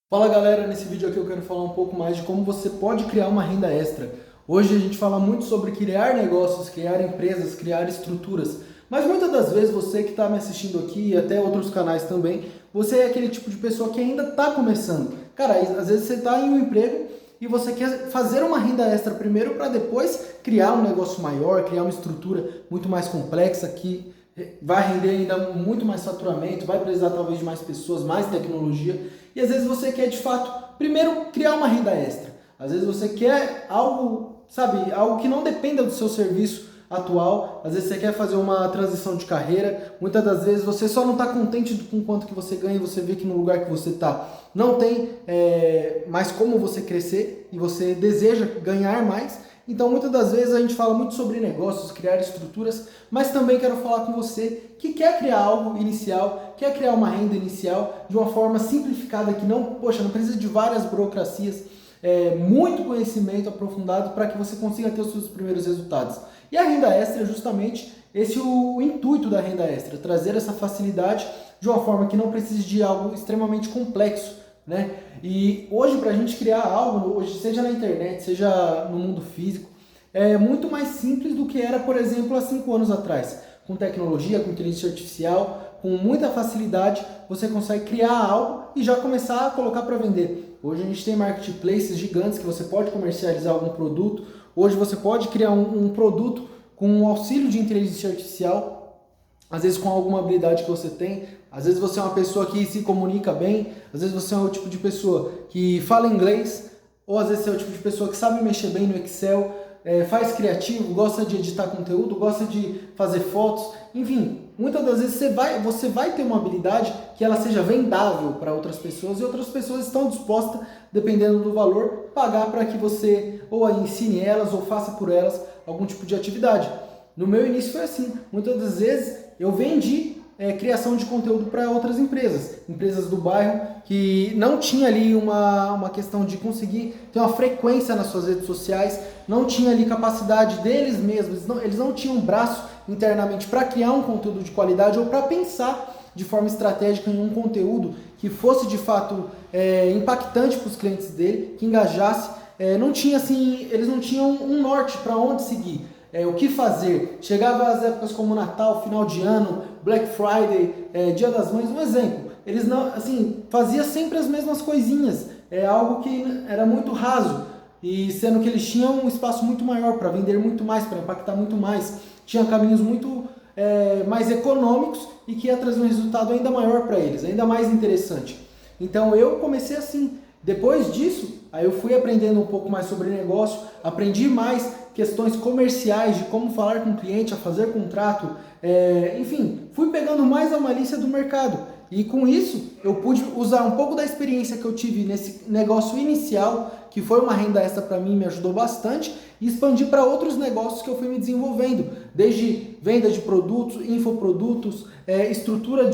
Fala galera, nesse vídeo aqui eu quero falar um pouco mais de como você pode criar uma renda extra. Hoje a gente fala muito sobre criar negócios, criar empresas, criar estruturas, mas muitas das vezes você que está me assistindo aqui e até outros canais também, você é aquele tipo de pessoa que ainda está começando. Cara, às vezes você está em um emprego e você quer fazer uma renda extra primeiro para depois criar um negócio maior, criar uma estrutura muito mais complexa que vai render ainda muito mais faturamento, vai precisar talvez de mais pessoas, mais tecnologia. E às vezes você quer de fato, primeiro, criar uma renda extra. Às vezes você quer algo, sabe, algo que não dependa do seu serviço atual. Às vezes você quer fazer uma transição de carreira. Muitas das vezes você só não está contente com quanto que você ganha e você vê que no lugar que você está não tem mais como você crescer e você deseja ganhar mais. Então, muitas das vezes a gente fala muito sobre negócios, criar estruturas, mas também quero falar com você que quer criar algo inicial, quer criar uma renda inicial de uma forma simplificada, que não precisa de várias burocracias, muito conhecimento aprofundado para que você consiga ter os seus primeiros resultados. E a renda extra é justamente esse o intuito da renda extra, trazer essa facilidade de uma forma que não precise de algo extremamente complexo, né? E hoje, para a gente criar algo, hoje, seja na internet, seja no mundo físico, é muito mais simples do que era, por exemplo, há 5 anos atrás. Com tecnologia, com inteligência artificial, com muita facilidade, você consegue criar algo e já começar a colocar para vender. Hoje a gente tem marketplaces gigantes que você pode comercializar algum produto. Hoje você pode criar um produto com o auxílio de inteligência artificial, às vezes com alguma habilidade que você tem. Às vezes você é uma pessoa que se comunica bem, às vezes você é o tipo de pessoa que fala inglês, ou às vezes você é o tipo de pessoa que sabe mexer bem no Excel, faz criativo, gosta de editar conteúdo, gosta de fazer fotos, enfim, muitas das vezes você vai ter uma habilidade que ela seja vendável para outras pessoas e outras pessoas estão dispostas, dependendo do valor, pagar para que você ou ensine elas ou faça por elas algum tipo de atividade. No meu início foi assim, muitas das vezes eu vendi criação de conteúdo para outras empresas do bairro que não tinha ali uma questão de conseguir ter uma frequência nas suas redes sociais, não tinha ali capacidade deles mesmos, eles não tinham braço internamente para criar um conteúdo de qualidade ou para pensar de forma estratégica em um conteúdo que fosse de fato impactante para os clientes dele, que engajasse. Não tinha assim, eles não tinham um norte para onde seguir. O que fazer. Chegava as épocas como Natal, final de ano, Black Friday, Dia das Mães, um exemplo. Eles não, assim, fazia sempre as mesmas coisinhas, algo que era muito raso, e sendo que eles tinham um espaço muito maior para vender muito mais, para impactar muito mais, tinha caminhos muito mais econômicos e que ia trazer um resultado ainda maior para eles, ainda mais interessante. Então eu comecei assim. Depois disso, aí eu fui aprendendo um pouco mais sobre negócio, aprendi mais questões comerciais de como falar com o cliente, a fazer contrato, enfim, fui pegando mais a malícia do mercado. E com isso, eu pude usar um pouco da experiência que eu tive nesse negócio inicial, que foi uma renda extra para mim, me ajudou bastante, e expandir para outros negócios que eu fui me desenvolvendo, desde venda de produtos, infoprodutos, estrutura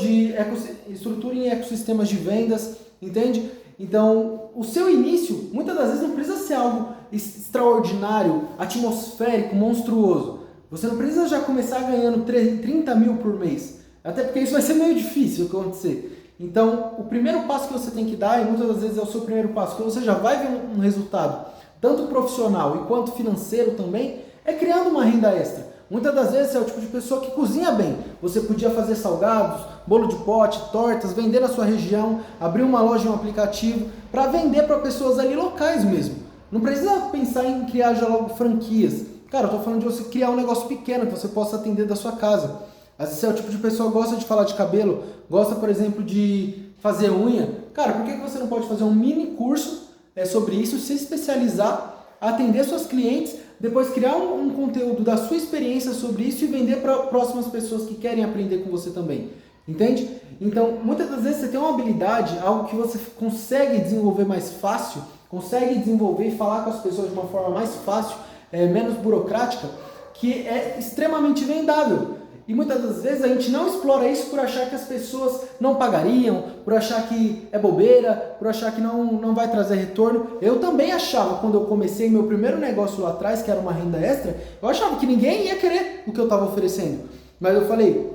em ecossistemas de vendas, entende? Então, o seu início, muitas das vezes, não precisa ser algo extraordinário, atmosférico, monstruoso. Você não precisa já começar ganhando 30 mil por mês, até porque isso vai ser meio difícil de acontecer. Então, o primeiro passo que você tem que dar, e muitas das vezes é o seu primeiro passo, que você já vai ver um resultado, tanto profissional e quanto financeiro também, é criando uma renda extra. Muitas das vezes você é o tipo de pessoa que cozinha bem. Você podia fazer salgados, bolo de pote, tortas, vender na sua região, abrir uma loja em um aplicativo para vender para pessoas ali locais mesmo. Não precisa pensar em criar já logo franquias. Cara, eu estou falando de você criar um negócio pequeno que você possa atender da sua casa. Às vezes você é o tipo de pessoa que gosta de falar de cabelo, gosta, por exemplo, de fazer unha. Cara, por que você não pode fazer um mini curso sobre isso, se especializar, atender suas clientes, depois criar um conteúdo da sua experiência sobre isso e vender para próximas pessoas que querem aprender com você também, entende? Então, muitas das vezes você tem uma habilidade, algo que você consegue desenvolver mais fácil, consegue desenvolver e falar com as pessoas de uma forma mais fácil, menos burocrática, que é extremamente vendável. E muitas das vezes a gente não explora isso por achar que as pessoas não pagariam, por achar que é bobeira, por achar que não vai trazer retorno. Eu também achava, quando eu comecei meu primeiro negócio lá atrás, que era uma renda extra, eu achava que ninguém ia querer o que eu estava oferecendo. Mas eu falei,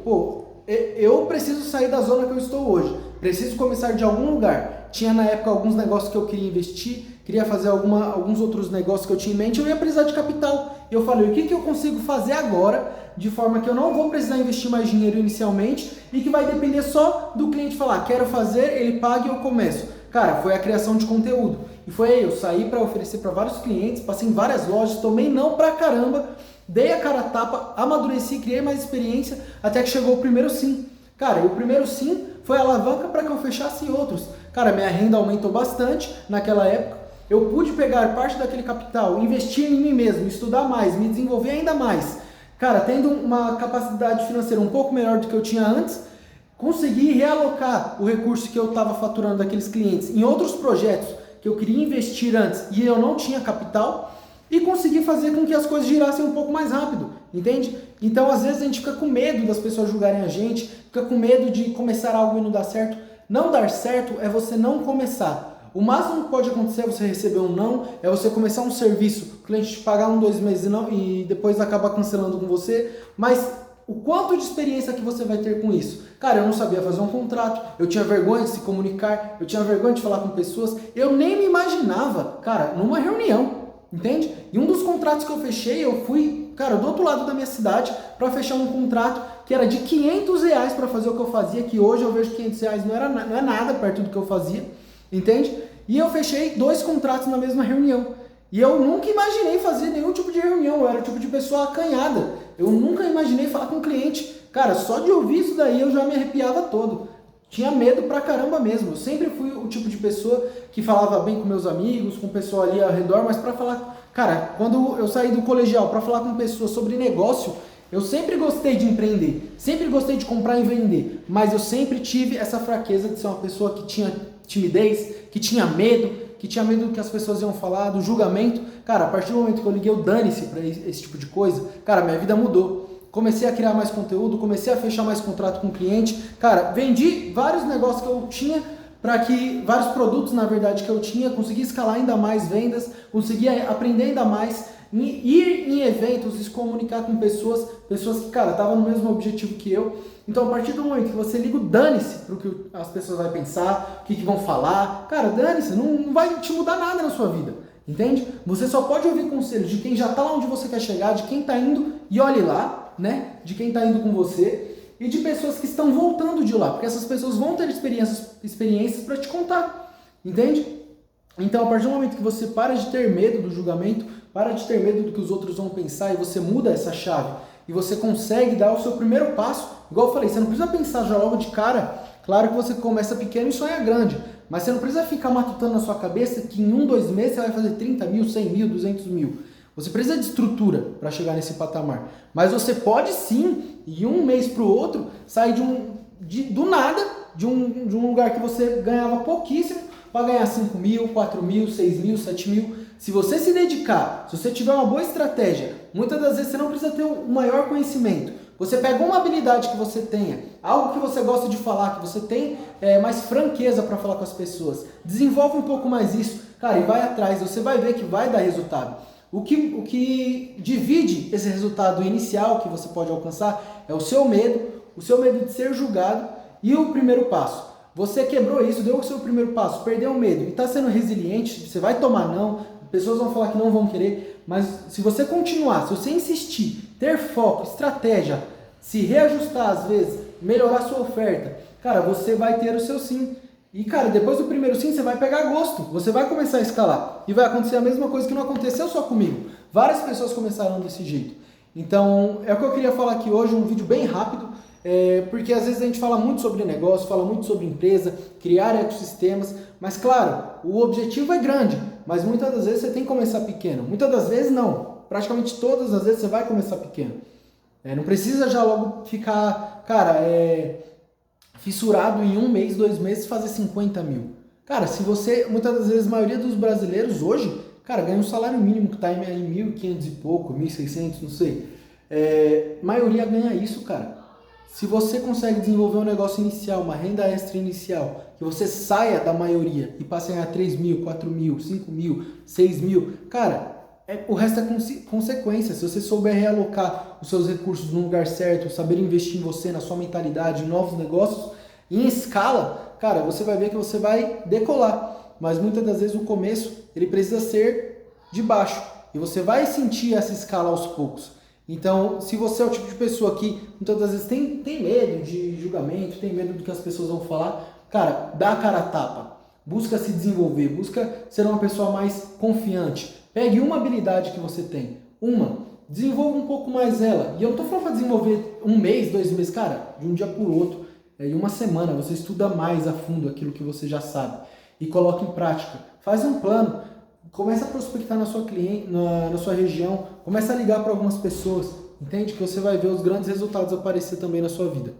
eu preciso sair da zona que eu estou hoje, preciso começar de algum lugar. tinha na época alguns negócios que eu queria investir, queria fazer alguns outros negócios que eu tinha em mente, eu ia precisar de capital. E eu falei, o que eu consigo fazer agora, de forma que eu não vou precisar investir mais dinheiro inicialmente e que vai depender só do cliente falar, quero fazer, ele paga e eu começo. Cara, foi a criação de conteúdo. E foi aí, eu saí para oferecer para vários clientes, passei em várias lojas, tomei não pra caramba, dei a cara a tapa, amadureci, criei mais experiência, até que chegou o primeiro sim. Cara, e o primeiro sim foi a alavanca para que eu fechasse outros. Cara, minha renda aumentou bastante naquela época. Eu pude pegar parte daquele capital, investir em mim mesmo, estudar mais, me desenvolver ainda mais. Cara, tendo uma capacidade financeira um pouco melhor do que eu tinha antes, consegui realocar o recurso que eu estava faturando daqueles clientes em outros projetos que eu queria investir antes e eu não tinha capital, e conseguir fazer com que as coisas girassem um pouco mais rápido, entende? Então, às vezes a gente fica com medo das pessoas julgarem a gente, fica com medo de começar algo e não dar certo. Não dar certo é você não começar. O máximo que pode acontecer é você receber um não, é você começar um serviço, o cliente te pagar 1, 2 meses e depois acabar cancelando com você, mas o quanto de experiência que você vai ter com isso? Cara, eu não sabia fazer um contrato, eu tinha vergonha de se comunicar, eu tinha vergonha de falar com pessoas, eu nem me imaginava, cara, numa reunião, entende? E um dos contratos que eu fechei, eu fui, cara, do outro lado da minha cidade para fechar um contrato que era de R$500 para fazer o que eu fazia, que hoje eu vejo que R$500 não é nada perto do que eu fazia, entende? E eu fechei 2 contratos na mesma reunião. E eu nunca imaginei fazer nenhum tipo de reunião, eu era o tipo de pessoa acanhada. Eu nunca imaginei falar com o cliente. Cara, só de ouvir isso daí eu já me arrepiava todo. Tinha medo pra caramba mesmo. Eu sempre fui o tipo de pessoa que falava bem com meus amigos, com o pessoal ali ao redor, mas pra falar... Cara, quando eu saí do colegial pra falar com pessoas sobre negócio, eu sempre gostei de empreender, sempre gostei de comprar e vender, mas eu sempre tive essa fraqueza de ser uma pessoa que tinha timidez, que tinha medo do que as pessoas iam falar, do julgamento. Cara, a partir do momento que eu liguei o dane-se pra esse tipo de coisa, cara, minha vida mudou. Comecei a criar mais conteúdo, comecei a fechar mais contrato com o cliente. Cara, vendi vários negócios que eu tinha, vários produtos, na verdade, que eu tinha, consegui escalar ainda mais vendas, consegui aprender ainda mais, ir em eventos, se comunicar com pessoas que, cara, estavam no mesmo objetivo que eu. Então, a partir do momento que você liga o dane-se para o que as pessoas vão pensar, o que vão falar, cara, dane-se, não vai te mudar nada na sua vida, entende? Você só pode ouvir conselhos de quem já está lá onde você quer chegar, de quem está indo, e olhe lá, né? De quem está indo com você, e de pessoas que estão voltando de lá, porque essas pessoas vão ter experiências para te contar, entende? Então, a partir do momento que você para de ter medo do julgamento, para de ter medo do que os outros vão pensar, e você muda essa chave, e você consegue dar o seu primeiro passo, igual eu falei, você não precisa pensar já logo de cara. Claro que você começa pequeno e sonha grande, mas você não precisa ficar matutando na sua cabeça que em 1, 2 meses você vai fazer 30 mil, 100 mil, 200 mil. Você precisa de estrutura para chegar nesse patamar, mas você pode sim, de um mês para o outro, sair do nada, de um lugar que você ganhava pouquíssimo, para ganhar 5 mil, 4 mil, 6 mil, 7 mil. Se você se dedicar, se você tiver uma boa estratégia, muitas das vezes você não precisa ter o maior conhecimento. Você pega uma habilidade que você tenha, algo que você gosta de falar, que você tem mais franqueza para falar com as pessoas. Desenvolve um pouco mais isso, cara, e vai atrás, você vai ver que vai dar resultado. O que divide esse resultado inicial que você pode alcançar é o seu medo de ser julgado e o primeiro passo. Você quebrou isso, deu o seu primeiro passo, perdeu o medo e está sendo resiliente, você vai tomar não, pessoas vão falar que não vão querer, mas se você continuar, se você insistir, ter foco, estratégia, se reajustar às vezes, melhorar sua oferta, cara, você vai ter o seu sim. E, cara, depois do primeiro sim, você vai pegar gosto, você vai começar a escalar. E vai acontecer a mesma coisa que não aconteceu só comigo. Várias pessoas começaram desse jeito. Então, é o que eu queria falar aqui hoje, um vídeo bem rápido, porque às vezes a gente fala muito sobre negócio, fala muito sobre empresa, criar ecossistemas, mas claro, o objetivo é grande, mas muitas das vezes você tem que começar pequeno. Muitas das vezes não, praticamente todas as vezes você vai começar pequeno. Não precisa já logo ficar, cara, fissurado em 1 mês, 2 meses fazer 50 mil. Cara, se você, muitas das vezes, a maioria dos brasileiros hoje, cara, ganha um salário mínimo que está em 1.500 e pouco, 1.600, não sei. A maioria ganha isso, cara. Se você consegue desenvolver um negócio inicial, uma renda extra inicial, que você saia da maioria e passe a ganhar 3 mil, 4 mil, 5 mil, 6 mil, cara, o resto é consequência. Se você souber realocar os seus recursos no lugar certo, saber investir em você, na sua mentalidade, em novos negócios, em escala, cara, você vai ver que você vai decolar. Mas muitas das vezes o começo, ele precisa ser de baixo. E você vai sentir essa escala aos poucos. Então, se você é o tipo de pessoa que muitas das vezes tem medo de julgamento, tem medo do que as pessoas vão falar, cara, dá a cara a tapa. Busca se desenvolver, busca ser uma pessoa mais confiante. Pegue uma habilidade que você tem, desenvolva um pouco mais ela. E eu não estou falando para desenvolver 1 mês, 2 meses, cara, de um dia para o outro, em uma semana, você estuda mais a fundo aquilo que você já sabe e coloca em prática. Faz um plano, começa a prospectar na sua cliente, na sua região, começa a ligar para algumas pessoas, entende? Que você vai ver os grandes resultados aparecer também na sua vida.